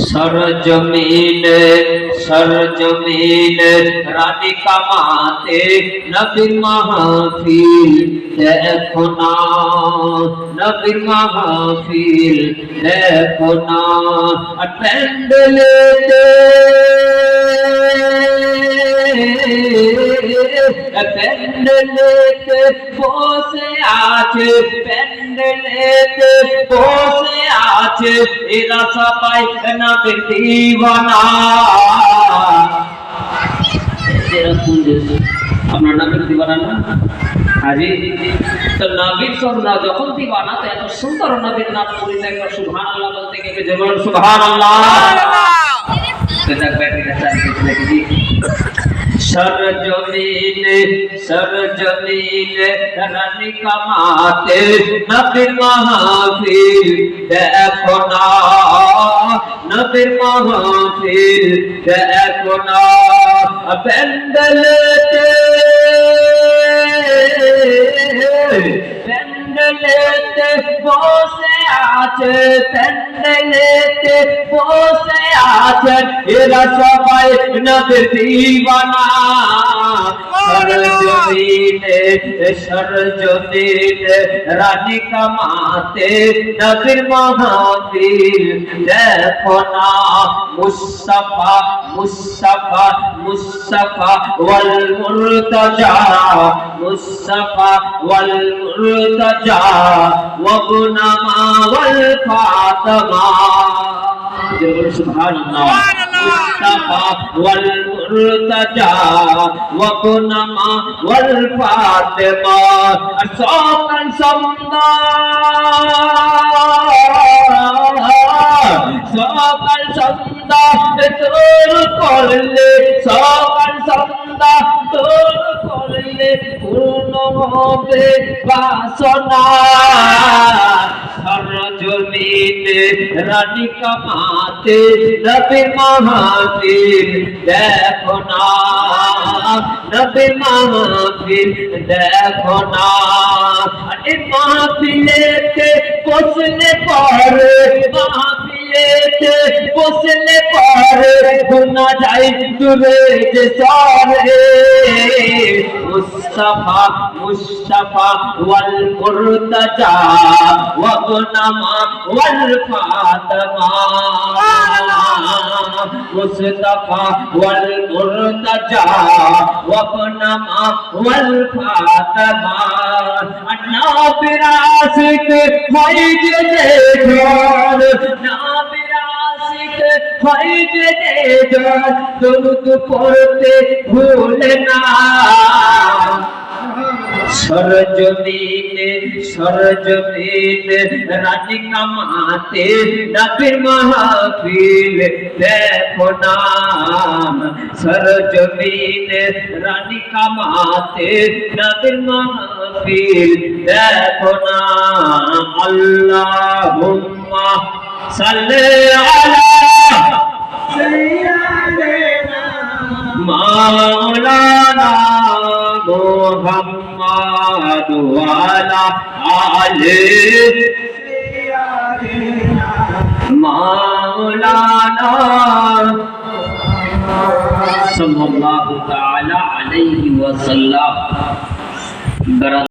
सरजमीन रानी कमाते नबी महफिल देखो ना, नबी महफिल देखो ना। पेंडलेते पेंडलेते বসে আছে, পেন্ডেলেতে বসে আছে, এরা সবাই নবীর দিওয়ানা। এরা কোন দেশ? আপনার নবীর দিওয়ানা না? হাজি তো নবীর সন্না যখন দিওয়ানা, তো এত সুন্দর নবীর নাম পড়িতে একবার সুবহানাল্লাহ বলতে গিয়ে যে বলেন সুবহানাল্লাহ। सरजमीन रानी कमाते नबी महफिल देखो ना, नबी महफिल देखो ना। पेंडलेते पेंडलेते বসে আছে, পেন্ডেলেতে বসে আছেন, এরা সবাই নবীর দিওয়ানা। सरजमीन रानी कमाते नबीर महफिल देखो ना। मुस्तफा मुस्तफा मुस्तफा वल मुर्तजा, मुस्तफा वल मुर्तजा वबनमा वल फातिमा। सुभानअल्लाह। मुस्तफा वल मुर्तजा वबनमा वल फातिमा। সকল সন্ধ্যা তোর করলে, সকল সন্ধ্যা তোর করলে পূর্ণ হবে বাসনা। सरजमीन रानी कमाते नबी महफिल देखो ना, नबी महफिल देखो ना। महफिलेते बसले परे, महफिलेते बसले परे गुना जाए दूरे जे सारे। मुस्तफा मुस्तफा वल मुर्तजा वबनमा वल फातिमा। मुस्तफा वल मुर्तजा वबनमा वल फातिमा। नबीर आशिक হয় যে জন, নবীর আশিক হয় যে জন, দরুদ পড়তে ভুলে না। सरजमीन रानी कमाते नबीर महफिल देखो ना। सरजमीन रानी कमाते नबीर महफिल देखो ना। अल्लाहुम्मा सल्ली अला सय्यिदिना मौलाना मुहम्मद वाला आले मौलाना सल्लल्लाहु तआला अलैहि वसल्लम।